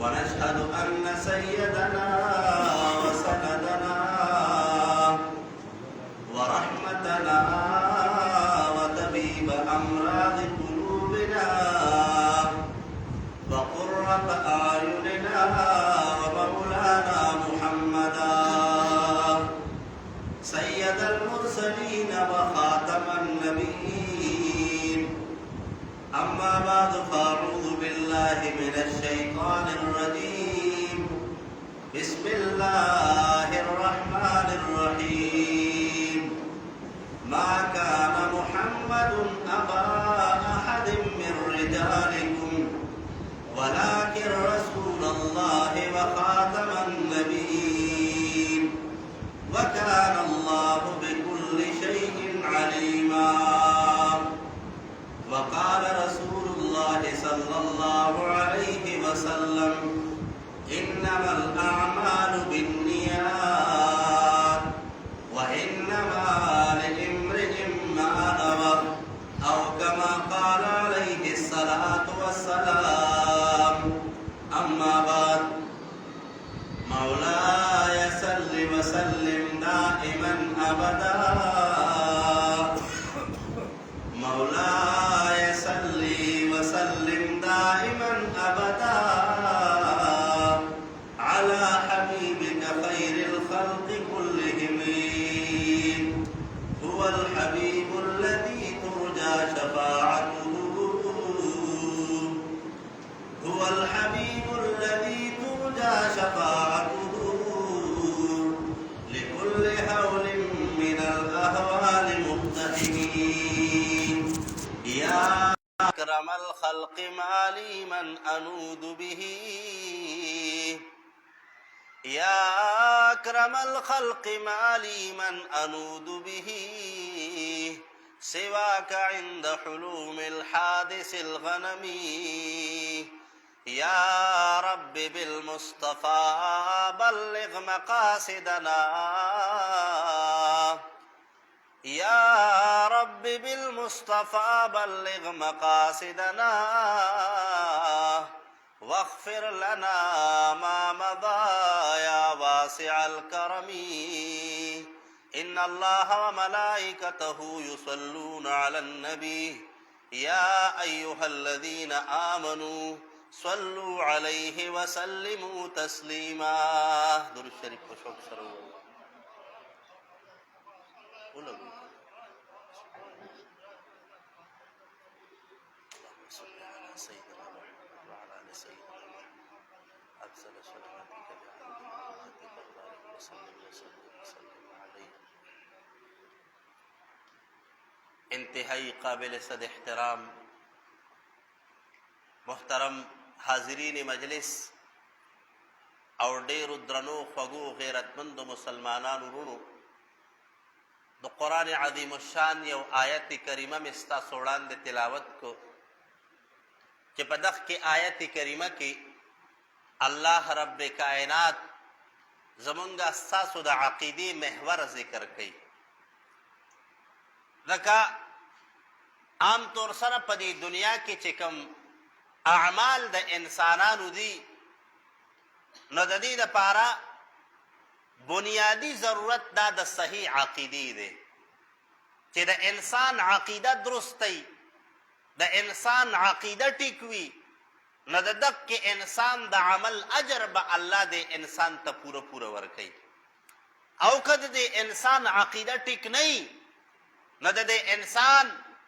ونشهد أن سيدنا وسندنا ورحمتنا وطبيب أمراض قلوبنا وقرة أعيننا ومولانا محمدا سيد المرسلين وخاتم النبيين. أما بعد فأعوذ بالله من الشيطان الرجيم. بسم الله الرحمن الرحيم. ما كان محمد أبا أحد من رجالكم ولكن رسول الله وخاتم النبيين وكان الله بكل شيء عليما. وقال رسول الله صلى الله عليه وسلم إنما الأعمال بالنيات وإنما لامرئ ما نوى أو كما قال عليه الصلاة والسلام. أما بعد مولاي صل وسلم دائما أبدا مولاي صل وسلم دائما أبدا على حبيبك خير الخلق كلهم. هو الحبيب الذي ترجى شفاعته هو الحبيب الذي ترجى شفاعته لكل هول من الأهوال مقتحمين. يا أكرم الخلق ما لي من أنود به يا أكرم الخلق ما لي من أنود به سواك عند حلوم الحادث الغنم. يا رب بالمصطفى بلغ مقاصدنا يا رب بالمصطفى بلغ مقاصدنا واغفر لنا ما مضى يا واسع الكرم. إن الله وملائكته يصلون على النبي يا أيها الذين آمنوا صلوا عليه وسلموا تسليما. درود شریف کو شوق سره ولګو. اللهم صل على سيدنا محمد وعلى آل سيدنا محمد أكثر صلواتك بعدد أمواتك وبارك وسلم عليه. انتہائی قابل صد احترام محترم حاضرین مجلس اور ډیرو درنو خوږو غیرتمند مسلمانانو ورونو، د قرآن عظیم الشان یو آیت کریمه مې ستاسو وړاندې تلاوت کو چې په دغه کې آیت کریمه کې الله رب کائنات زمونږ ستاسو د عقیدې محور ذکر کوي. لکه عام طور سره په دې دنیا کې چې کوم اعمال د انسانانو دي، نو د دې لپاره بنیادی ضرورت دا د صحیح عقیدې دی چې د انسان عقیده درستی، د انسان عقیده ټیک وي، نو د دغه انسان د عمل اجر به الله د انسان ته پوره پوره ورکوي. او که د انسان عقیده ټیک نه وي، نو د انسان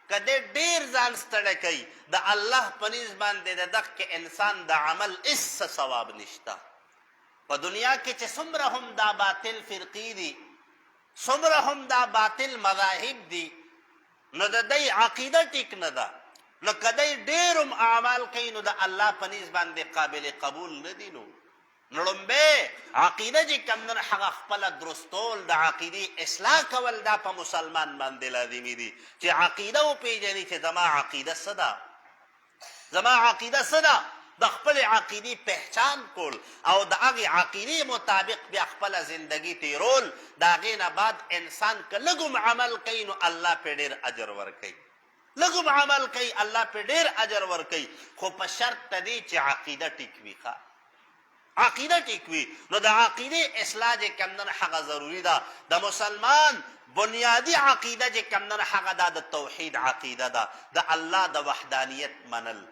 کده ډیر ځان ستړی کوي، د الله په نسبت باندې د دغه انسان د عمل هیڅ ثواب نشته. په دنیا کې چې څومره هم دا باطل فرقې دي، څومره هم دا باطل مذاهب دي، نو د دوی عقیده ټیک نه ده، نو که دوی ډېر هم اعمال کوي، نو د الله په نسبت باندې قابل قبول نه دي. نو لومبی عقیده چې کوم ده هغه خپله درستول، د عقیدې اصلاح کول دا په مسلمان باندې لازمي دي چې عقیده وپېژني چې زما عقیده څه ده، زما عقیده څه ده، د خپل عقیدې پہچان کول او د هغې عقیدې مطابق بیا خپله زندگی تیرول. د هغې نه بعد انسان که لږ عمل کوي نو الله پرې ډېر اجر ورکوي، لږ عمل کوي الله پرې ډېر اجر ورکوي، خو په شرط د دې چې عقیده ټیک وي. عقیده ټیک وي. نو د عقیدې اصلاح چې کوم نه هغه ضروري ده. د مسلمان بنیادی عقیده چې کوم نه هغه ده د توحید عقیده ده، د الله د وحدانیت منل.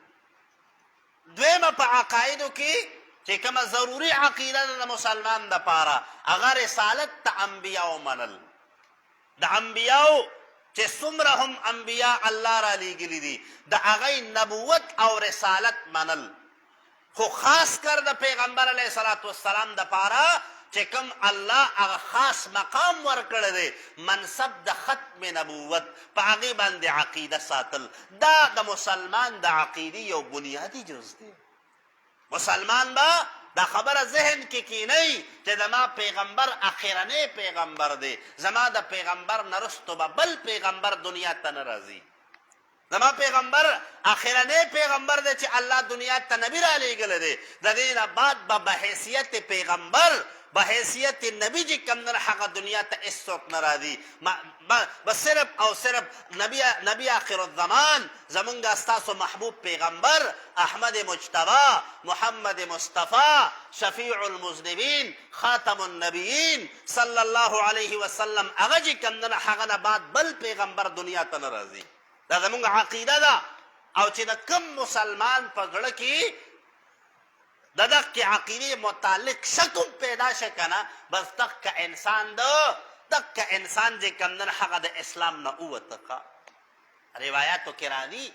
دویمه په عقایدو کې چې کومه ضروري عقیده ده د مسلمان دپاره هغه رسالت د انبیاو منل. د انبیاو چې څومره هم انبیا الله را لیږلي دي د هغې نبوت او رسالت منل. خو خاص کر د پیغمبر علیه الصلاة والسلام دپاره چې کوم الله هغه خاص مقام ورکړی دی منصب د ختم نبوت په هغې باندې عقیده ساتل دا د مسلمان د عقیدې یو بنیادي جز دی. مسلمان به دا خبره ذهن کې کینی چې زما پیغمبر اخرنی پیغمبر دی، زما د پیغمبر نه رستو به بل پیغمبر دنیا ته نه راځي. زما پیغمبر اخرنی پیغمبر دی چې الله دنیا ته نبی را لیږلی دی. د دې نه بعد به بحیثیت پیغمبر بحیثیت نبی چې کوم نه هغه دنیا ته هېڅوک نه راځي. بس صرف او صرف نبی آخر الزمان زمونږ ستاسو محبوب پیغمبر احمد مجتبی محمد مصطفی شفیع المذنبین خاتم النبیین صلی الله علیه وسلم هغه چې کوم نه هغه نه بعد بل پیغمبر دنیا ته نه راځي. دا زمونږ عقیده ده. او چې د کوم مسلمان په زړه کې د دغه عقیدې متعلق شک پیدا شه که نه بس دغه انسان چې کوم نه هغه د اسلام نه ووته. روایاتو کې راځي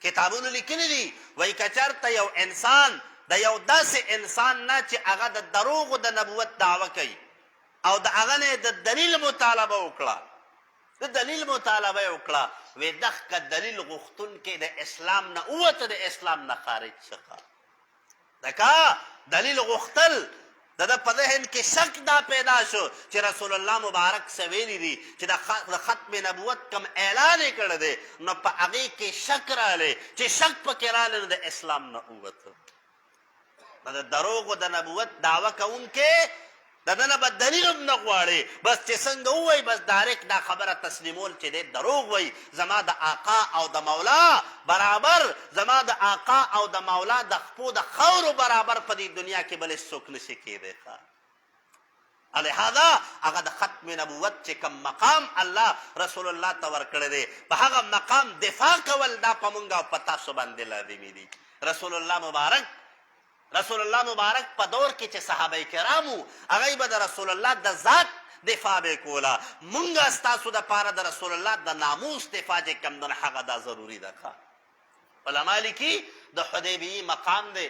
کتابونو لیکلي دي وایي که چېرته یو انسان د یو داسې انسان نه چې هغه د دروغو د نبوت دعوه کوي او د هغه نه د دلیل مطالبه وکړه وی دغه دلیل غوښتونکی د اسلام نه ووته د اسلام نه خارج څخه. دکا دلیل غوښتل د ده په ذهن کې شک دا پیدا شو چې رسول الله مبارک څه ویلي دي چې د ختم نبوت کوم اعلان یې کړی دی نو په هغې کې شک رالی چې شک پکې رالی نو د اسلام نه ووته. نو د دروغو د نبوت دعوه کوونکې د ده نه به دلیل هم نه غواړي بس چې څنګه ووایي بس ډایرکټ دا خبره تسلیمول چې دی دروغ وایي. زما د آقا او د مولا برابر زما د آقا او د مولا د خپو د خاورو برابر په دې دنیا کې بل هېڅوک نشي کیدی. لهذا هغه د ختم نبوت چې کوم مقام الله رسول الله ته ورکړی دی په هغه مقام دفاع کول دا په مونږ او په تاسو باندې لازمي دي. رسول الله مبارک په دور کې چې صحابه کرامو هغوی به د رسول الله د ذات دفاع به کوله. مونږ ستاسو دپاره د رسول الله د ناموس دفاع چې کوم ده هغه دا ضروري ده. علما لیکي د حدیبیې مقام دی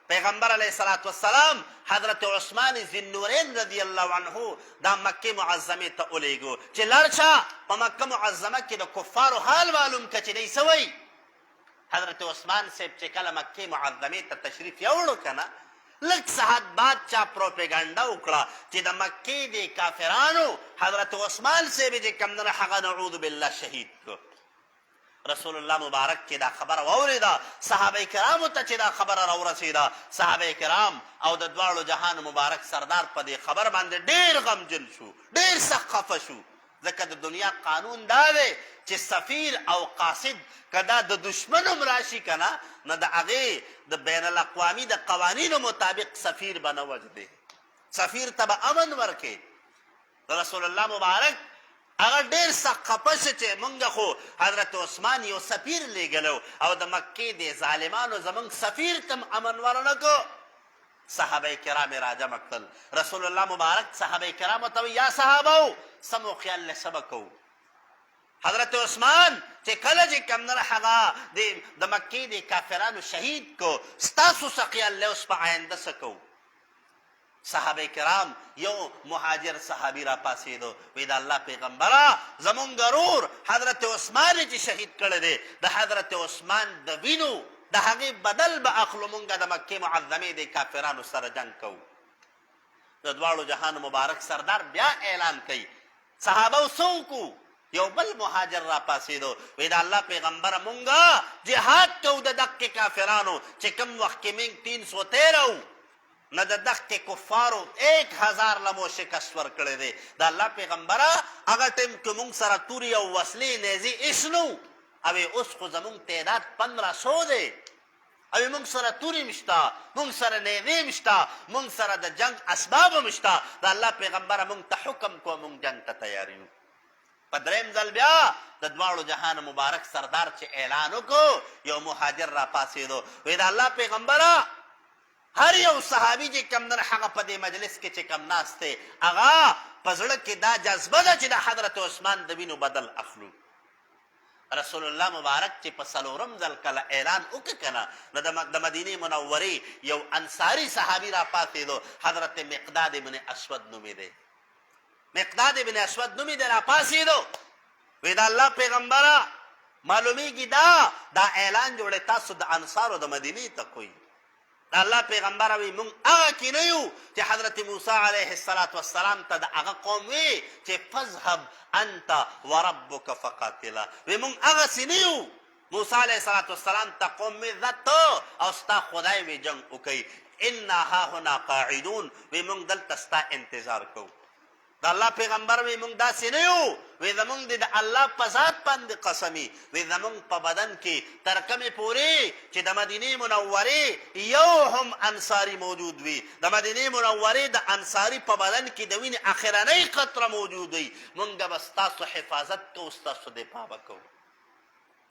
پیغمبر علیه الصلاة والسلام حضرت عثمان ذی رضی الله عنه دا مکه معظمه ته ولیږو چې لاړ شه په مکه معظمه کې د کفارو حال معلوم که چې دی څه وایي. حضرت عثمان صاحب چې کله مکې معظمې ته تشریف یوړو که نه لږ ساعت بعد چا پروپیګنډه وکړه چې د مکې د کافرانو حضرت عثمان صاحب چې کوم نه هغه نعوذ بالله شهید کړو. رسول الله مبارک چې دا خبره واورېده صحابه کرامو ته چې دا خبره راورسېده صحابه کرام او د دواړو جهان مبارک سردار په دې خبر باندې ډېر غمجن شو ډېر سخت خفه شو. ځکه د دنیا قانون دا دی چې سفیر او قاصد که دا د دشمن هم راشي که نه نو د هغې د بین الاقوامي د قوانینو مطابق سفیر به نه وجدي سفیر ته به امن ورکړي. رسول الله مبارک هغه ډېر سخت خفه شو چې مونږ خو حضرت عثمان یو سفیر لیږلی او د مکې د ظالمانو زمونږ سفیر ته امن ورنه کړو. صحابه کرام راجمع کړل. رسول الله مبارک صحابه کرامو ته یا صحابو سمو خیال له سبا کوو. حضرت عثمان چې کله چې کوم نه هغه د مکې د کافرانو شهید کو ستاسو څه خیال له اوس په آینده څه کوو. صحابه کرام یو مهاجر صحابي را پاسېدو وی د الله پیغمبره زمونږ ورور حضرت عثمان چې شهید کړی دی د حضرت عثمان د وینو د هغې بدل به اخلو مونږ د مکې معظمې د کافرانو سره جنګ کوو. د دواړو جهان مبارک سردار بیا اعلان کوي صحابه څه وکړو. یو بل مهاجر را پاسېدو وی د الله پیغمبره مونږ جهاد کوو د دقې کافرانو چې کوم وخت کې موږ 313 نه د دغه کفارو 1000 لمو شکست ورکړی دی. د الله پیغمبره هغه ټیم کې مونږ سره تورې او وسلې نیزې هېڅ نه و او اوس خو زمونږ تعداد 1500 دی او مونږ سره توري مشتا، مونږ سره نیزې مشتا، مونږ سره د جنگ اسباب مشتا. د الله پیغمبره مونږ ته حکم کو مونږ جنگ ته تیار یو. په دریم ځل بیا د دواړو جهان مبارک سردار چې اعلان وکړو، یو مهاجر را پاسېدو، وی د الله پیغمبره هر یو صحابي چې کم نه هغه په دې مجلس کې چې کم ناست دی، هغه په زړه کې دا جذبه ده چې د حضرت عثمان د وینو بدل اخلو. رسول الله مبارک چې په څلورم ځل کله اعلان وکړ کنه، نو د مدینې منورې یو انصاري صحابي را پاتېدو، حضرت مقداد ابن اسود نومې دی. مقداد ابن اسود نومې دی، را پاسېدو، وی د الله پیغمبره معلومیږي دا اعلان جوړی تاسو د انصارو د مدینې ته کوئ. د الله پیغمبره وی مونږ هغه کې نه یو چې حضرت موسی علیه السلام ته د هغه قوم وی چې فذهب انت وربک فقاتلا، وی مونږ هغسې نه یو. موسی علیه السلام ته قوم وی زه ته او ستا خدای وی جنګ وکئ. انا هاهنا قاعدون، وی مونږ دلته ستا انتظار کوو. د الله پیغمبر وی مونږ داسې نه یو، وی زمونږ د الله په ذات باندې قسمي، وی زمونږ په بدن کې تر کومې پورې چې د مدینې منورې یو هم انصاري موجود وي، د مدینې منورې د انصاري په بدن کې د وینې اخرنۍ قطره موجود وي، مونږ به ستاسو حفاظت کوو، ستاسو دفاع به کوو،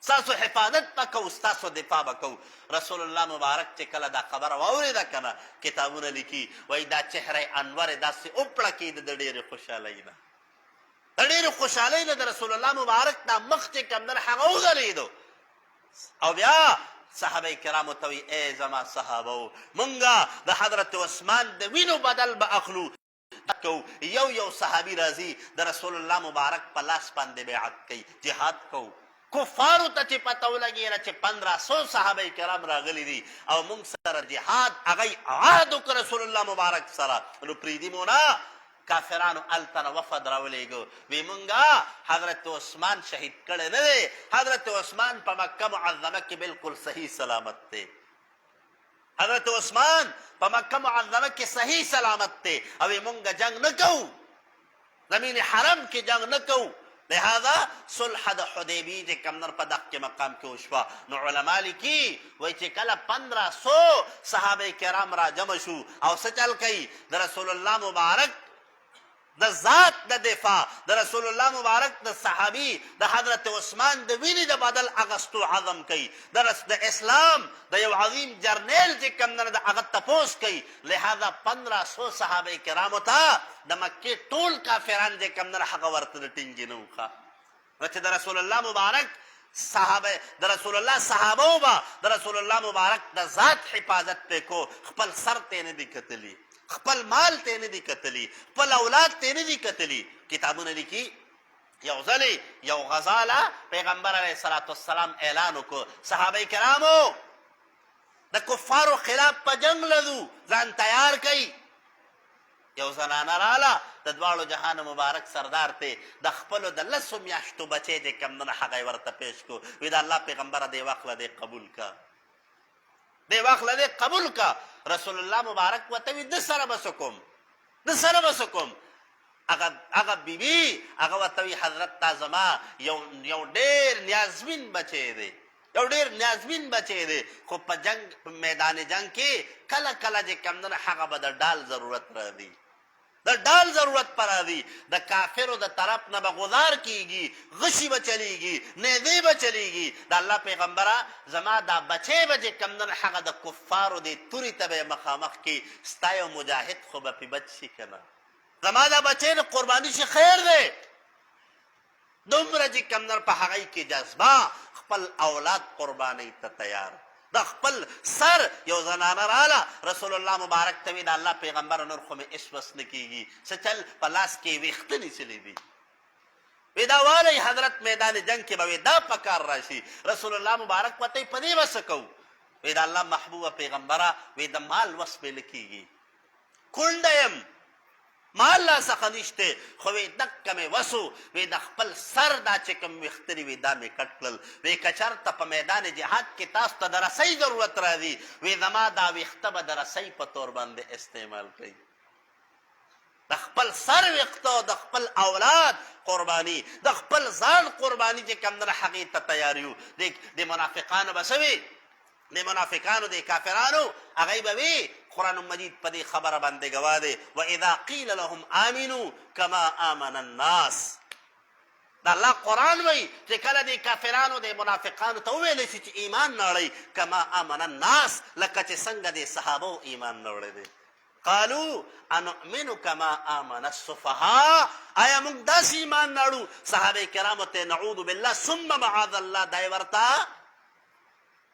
ستاسو حفاظت به کوو، ستاسو دفاع به کوو. رسول الله مبارک چې کله دا خبره واورېده کنه، کتابونه لیکي وایي دا چهره انور داسې وپړکېده د ډېرې خوشحالۍ نه، د ډېرې خوشحالۍ نه د رسول الله مبارک دا مخ چې کوم دی هغه وځلېدو. او بیا صحابه کرامو ته وایي ای زما صحابو، مونږه د حضرت عثمان د وینو بدل به اخلو. یو صحابي راځي د رسول الله مبارک په لاس باندې بیعت کوي، جهاد کوو. کفارو ته چې پته ولګېده چې 1500 صحابه کرام راغلي دي او موږ سره جهاد، هغه عهد وکړ رسول الله مبارک سره، نو پرېږدي مو نه. کافرانو هلته نه وفد راولېږو، وی مونږه حضرت عثمان شهید کړی نه دی، حضرت عثمان په مکه معظمه کې بالکل صحیح سلامت دی، حضرت عثمان په مکه معظمه کې صحیح سلامت دی، او مونږ جنگ نه کوو، زمین حرم کې جنگ نه کوو. لہذا صلح د حدیبیې چې کوم په دغه مقام کې وشوه. نو علما لیکي وایي چې کله 1500 صحابه کرام را جمع شو او څه چل کوي، د رسول الله مبارک د ذات د دفاع، د رسول الله مبارک د صحابي د حضرت عثمان د وینې د بدل اغستو عزم کوي، د اسلام د یو عظیم جرنیل چې کوم نه د هغه تپوس کوي. لہذا 1500 صحابه کرامو ته د مکې ټول کافران چې کوم نه هغه ورته د ټینګې نه وخه، نو چې د رسول الله مبارک صحابه د رسول الله صحابه به د رسول الله مبارک د ذات حفاظت پې کو، خپل سر ته نه دي کتلي، خپل مال ته نه دي کتلي، خپل اولاد ته نه دي کتلي. کتابونه لیکي یو ځلې یو غزاله پیغمبر علیه السلام اعلان وکړو، صحابه کرامو د کفارو خلاف په جنگ لدو، ځان تیار کړئ. یو زنانه راله د دواړو جهان مبارک سردار ته د خپلو د 10 میاشتو بچی چې کوم نه هغه یې ورته پیش کو، وی د الله پیغمبره دې واخله دې قبول کا، دې واخله دې قبول کا. رسول الله مبارک ورته وی د سره به څه کوم، د سره به څه کوم. هغه بیبي هغه ورته وی حضرت تا زما یو ډېر نیازمین بچی دی، یو ډېر نیازمین بچی دی، خو په جنگ په میدان جنگ کې کله کله چې کوم نه هغه به د ډال ضرورت راځي، د ډال ضرورت پر راځي، د کافرو د طرف نه به غذار کیږي، غشي به چلیږي، نیزې به چلیږي. د الله پیغمبره زما دا بچی به چې کوم نه هغه د کفارو د تورې ته به مخامخ کې، ستا یو مجاهد خو به پې بچ شي که نه، زما دا بچی د قرباني شي خیر دی. دومره چې کوم نه په هغې کې جذبه، خپل اولاد قربانۍ ته تیار، د خپل سر. یو زنانه راله رسول الله مبارک ته وی د الله پیغمبر نور خو مې اس وس نه کېږي، څه چل په لاس کې ویښته نیسلي دي، وی دا والی حضرت میدان جنگ کې به وی دا پکار راشي. رسول الله مبارک ورته په دې به څه کوو، وی د الله محبوبه پیغمبره وی د مال وس مې نه کېږي، کونډه یم، مال لا څخه نشته، خو وی دکه مې وسو، وی د خپل سر دا چې کوم ویښته دي وی دا مې کټ کړل. وی که چېرته په میدان جهاد کې تاسو ته د رسۍ ضرورت راځي، وی زما دا ویښته به د رسۍ په طور باندې استعمال کوي. د خپل سر ویښته، د خپل اولاد قرباني، د خپل ځان قرباني چې کوم نه هغې ته تیار یو. د منافقانو به څه وي، د منافقانو د کافرانو هغه به وي قرآن مجید په دې خبره باندې ګواه دی واذا قیل لهم آمنوا کما آمن الناس. دا الله قرآن وی چې کله د کافرانو د منافقانو ته وویلی شي چې ایمان نه وړئ کما آمن الناس لکه چې څنګه د صحابو ایمان نه وړی دی. قالو انؤمن کما آمن السفهاء، آیا موږ داسې ایمان نه وړو صحابه کرامو ته نعوذ بالله ثم معاذ الله دای ورته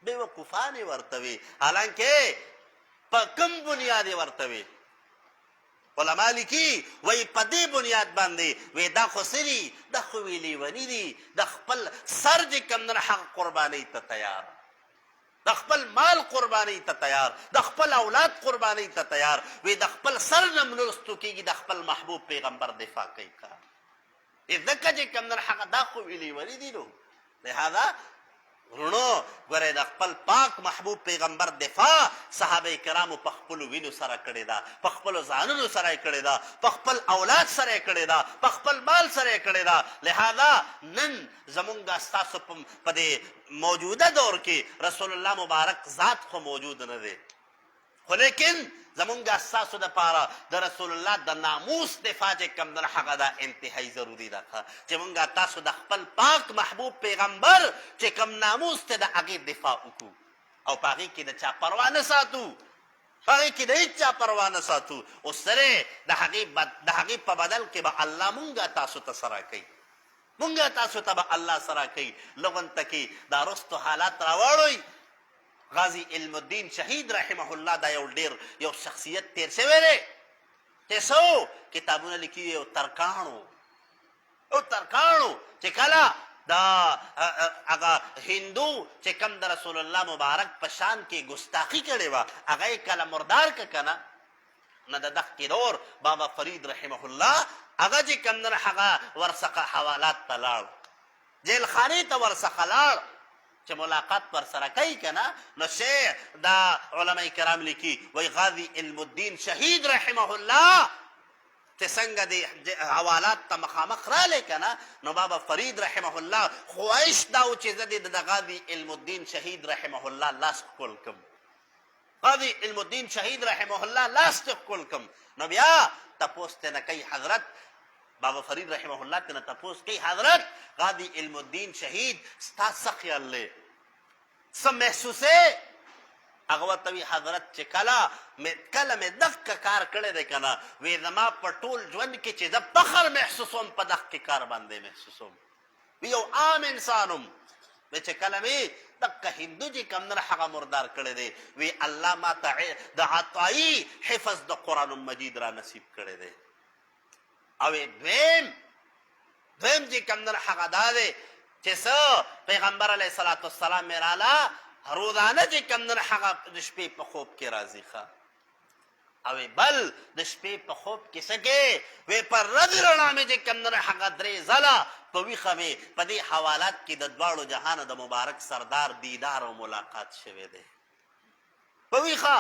بیوقوفانې ورته وي، حالانکې په کوم بنیاد یې ورته وي؟ علما لیکي وایي په دې بنیاد باندې وایي دا خو څه دي؟ دا خو وی لیوني دي، د خپل سر چې کوم نه حق قربانۍ ته تیار، د خپل مال قربانۍ ته تیار، د خپل اولاد قربانۍ ته تیار، وی د خپل سر نه مرستو کېږي د خپل محبوب پیغمبر دفاع کوي کار ځکه چې کوم نه حق دا خو وی لیوني دي. نو لہذا ورونو ګورئ د خپل پاک محبوب پیغمبر دفاع صحابه کرامو په خپلو وینو سره کړې ده، په خپلو ځانونو سره یې کړې ده، په خپل اولاد سره یې کړې ده، په خپل مال سره یې کړې ده. لہذا نن زمونږ ستاسو په دې موجوده دور کې رسول الله مبارک ذات خو موجود نه دی، خو لیکن زمونږ ستاسو دپاره د رسول الله د ناموس دفاع چې کوم ده هغه دا انتهایي ضروري ده چې مونږ تاسو د خپل پاک محبوب پیغمبر چې کوم ناموس ته د هغې دفاع وکړو او په هغې کې د چا پروا نه ساتو، په هغې کې د هېڅ چا پروا نه ساتو. اوس سره د هغې په بدل کې به الله مونږ تاسو ته سره کوي، مونږ تاسو ته به الله سره کوي. لغونته کې دا رستو حالات راوړئ. غازی علم الدین شهید رحمه الله دا یو شخصیت تیر شوی دی چې څو کتابونه لیکي او ترکاڼو چې کله دا هغه هندو چې کوم د رسول الله مبارک په شان کې ګستاخي کړې وه هغه یې کله مردار که که نه نه د دغه دور بابا فرید رحمه الله هغه چې کوم نه هغه ورڅخه حوالات ته لاړ، جیلخانې ته ورڅخه لاړ چې ملاقات پر سره کوي که نه. نو شیخ دا علماء کرام لیکي وایي غازی علم الدین شهید رحمه الله چې څنګه د حوالات ته مخامخ رالی که نه نو بابا فرید رحمه الله خواهش دا و چې زه د غازی علم الدین شهید رحمه الله لاس ښکل کړم، غازی علم الدین شهید رحمه الله لاس ته ښکل کړم. نو بیا تپوس ترنه کوي حضرت بابا فرید رحمه الله ترنه تپوس کوي حضرت غازی علم الدین شهید ستا څه خیال دی، څه محسوسې؟ هغه ورته وي حضرت چې کله مې دغه کار کړی دی که نه وی زما په ټول ژوند کې چې زه فخر محسوسوم په دغه کار باندې محسوسوم، وی یو عام انسانم وی چې کله مې دغه هندو چې کوم نه هغه مردار کړی دی وی الله ما ته د عطایي حفظ د قرآن مجید را نصیب کړی دی. او دویم چې کوم نه هغه دا دی چې څه پیغمبر علیه صلات والسلام مې راله روزانه چې کوم نه هغه د شپې په خوب کې راځي ښه او بل د شپې په خوب کې څه کې وی پر ورځې رڼا مې چې کوم نه هغه درې ځله په ویښه مې په دې حوالات کې د دواړو جهانو د مبارک سردار دیدار او ملاقات شوی دی په ویښه.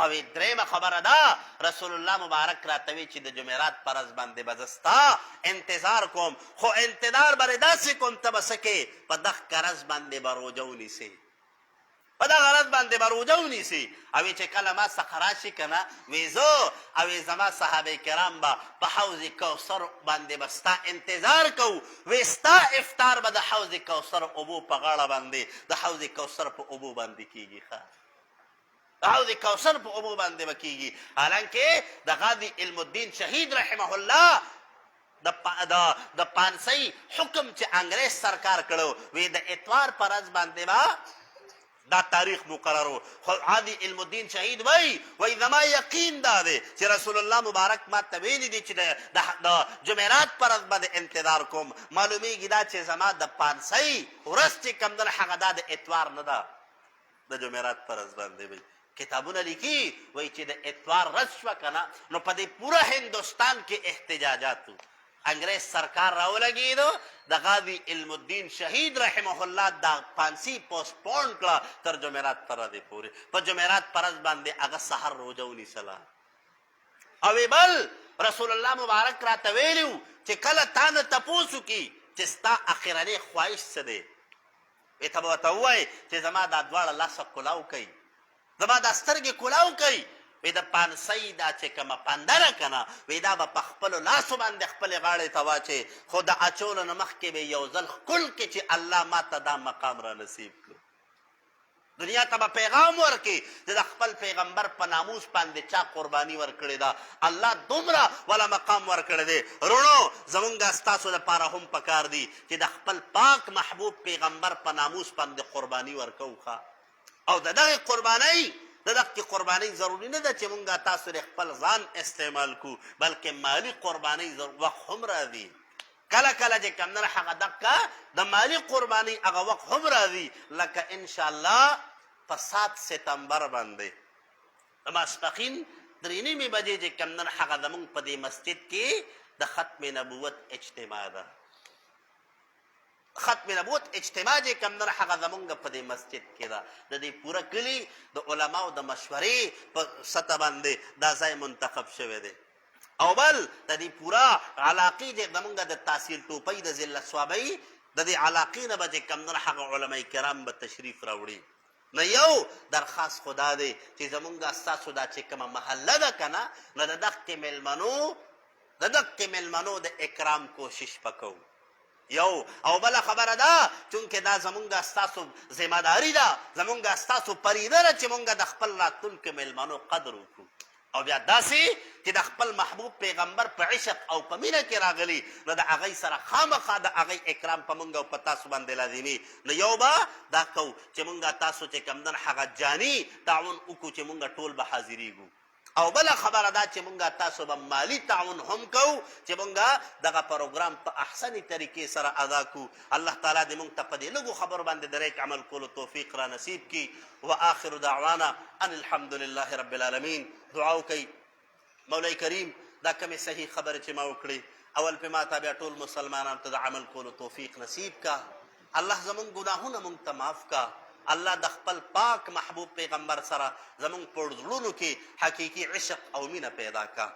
او درېمه خبره ده رسول الله مبارک راته وی چې د جمعرات په ورځ باندې به زه ستا انتظار کوم، خو انتظار به داسې کوم ته به څه کې په دغه ورځ باندې به روژه ونیسې، په دغه ورځ باندې به روژه ونیسې. او چې کله ما څخه راشي که نه وی زه او زما صحابه کرام به په حوض کوثر باندې به ستا انتظار کوو، وی ستا افطار به د حوض کوثر اوبو په غاړه باندې د حوض کوثر په اوبو باندې کېږي ښه د حوض کوثر په اوبو باندې به کېږي. حالانکې د غازی علم الدین شهید رحمه الله د پانسۍ حکم چې انګریز سرکار کړو وی د اتوار په ورځ باندې به دا تاریخ مقرر خو غازی علم الدین شهید وای زما یقین دا دی چې رسول الله مبارک ما ته ویلي دي چې د جمعرات په ورځ باندې انتظار کوم. معلومیږي دا چې زما د پانسۍ ورځ چې کوم ده هغه دا د اتوار نه ده د جمعرات په ورځ باندې وي. کتابونه لیکي وایي چې د اتوار ورځ شوه که نه نو په دې پوره هندوستان کې احتجاجاتو انګریز سرکار راولګېدو د غازی علم الدین شهید رحمه الله دا پانسي پوسټپون کړه تر جمعرات په ورځې پورې. په جمعرات په ورځ باندې هغه سحر روژه ونیسله. او بل رسول الله مبارک راته ویلي چې کله تا نه تپوس وکړي چې ستا اخرنی خواهش څه دی ته به ورته ووایې چې زما دا دواړه لاسه کلاو کوي، زما دا سترګې کلاو کوي. وی د پانسۍ دا چې کومه پنده ده که نه، وی دا به په خپلو لاسو باندې خپلې غاړې ته واچې، خو د اچولو نه مخکې به یو ځل ښکل کړي چې الله ما ته دا مقام را نصیب کړو. دنیا ته به پیغام ورکړي چې د خپل پیغمبر په ناموس باندې چا قرباني ورکړې ده، الله دومره والا مقام ورکړی دی. رونو زمونږ ستاسو دپاره هم پکار دي چې د خپل پاک محبوب پیغمبر په ناموس باندې قرباني ورکوو ښه. او د دغې قربانۍ د دغې قربانۍ ضروري نه ده چې مونږ تاسو د خپل ځان استعمال کړو، بلکې مالي قربانۍ وخت هم راځي. کله کله چې کوم نه هغه دقه د مالي قربانۍ هغه وخت هم راځي، لکه انشاءالله په 7 ستمبر باندې د ماسپښین 3:30 بجې چې کوم نه هغه زمونږ په دې مسجد کې د ختم نبوت اجتماع ده. ختم نبوت اجتماع چې کوم نه هغه زمونږ په دې مسجد کې ده. د دې پوره کلي د علماو د مشورې په سطح باندې دا ځای منتخب شوی دی. او بل د دې پوره علاقې چې زمونږ د تحصیل ټوپۍ د ذلت صوابۍ د دې علاقې نه به چې کوم نه هغه علما کرام به تشریف راوړي. نو یو درخواست خدا دی چې زمونږ ستاسو دا چې کومه محله ده که نه، نو د دغې مېلمنو د اکرام کوشش وکړو. یو او بله خبره ده چونکې دا زمونږ ستاسو ذمهداري ده، زمونږ ستاسو فریضه ده چې مونږ د خپل راتلونکو مېلمنو قدر وکړو. او بیا داسې چې د خپل محبوب پیغمبر په عشق او په مینه کې راغلي، نو د هغې سره خامخا د هغې اکرام په مونږ او په تاسو باندې لازمي. نو یو به دا کوو چې مونږ تاسو چې کوم دن هغه جاني تعاون وکړو چې مونږ ټول به حاضرېږو. او بله خبره ده چې مونږ تاسو به مالی تعاون هم کوو چې مونږ دغه پروګرام په احسنې طریقې سره ادا کړو. الله تعالی دې مونږ ته په دې لږو خبرو باندې د ریک عمل کولو توفیق را نصیب کړي. واخر دعوانا ان الحمد لله رب العالمین. دعا وکئ مولای کریم دا کومې صحیح خبرې چې ما وکړې اول په ما ته بیا ټول مسلمانانو ته د عمل کولو توفیق نصیب کا. الله زمونږ ګناهونه مونږ ته معاف کا. الله د خپل پاک محبوب پیغمبر سره زمونږ په زړونو کې حقیقي عشق او مینه پیدا کا.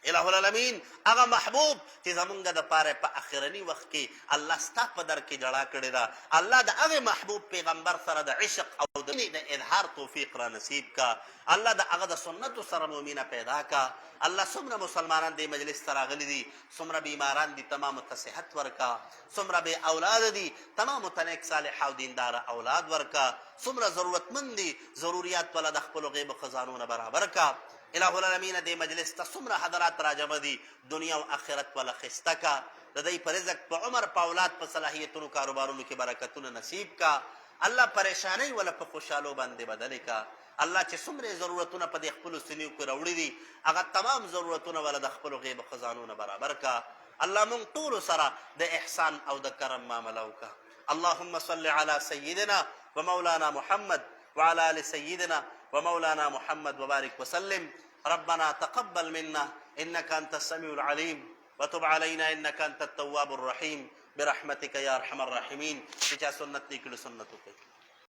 الہ العالمین هغه محبوب چې زمونږ دپاره په اخرني وخت کې الله ستا په در کې جړا کړې ده، الله د هغې محبوب پیغمبر سره د عشق او د مینې د اظهار توفیق را نصیب کا. الله د هغه د سنتو سره مو مینه پیدا کا. الله څومره مسلمانان دې مجلس ته راغلي دي، څومره بیماران دي تمامو ته صحت ورکا، څومره بې اولاد دي تمامو ته نیک صالح او دینداره اولاد ورکا، څومره ضرورتمند دي ضروریات والا د خپلو غیبو خزانو نه برابر کا. الہ العالمین دې مجلس ته څومره حضرات راجمع دي دنیا او آخرت والا خسته کا. د دوی په رزق په عمر په اولاد په صلاحیتونو کاروبارونو کې برکتونه نصیب کا. الله پریشانۍ ولا په خوشحالو باندې بدلې کا. الله چې څومره ضرورتونه په دې خپلو سینو کې راوړي دي هغه تمام ضرورتونه ولا د خپلو غیبو خزانو نه برابر کا. الله مونږ ټولو سره د احسان او د کرم معامله وکړه. اللهم صل على سيدنا ومولانا محمد وعلى آل سيدنا ومولانا محمد وبارك وسلم. ربنا تقبل منا إنك أنت السميع العليم وتب علينا إنك أنت التواب الرحيم برحمتك يا أرحم الراحمين. بجا سنت نکلو سنتو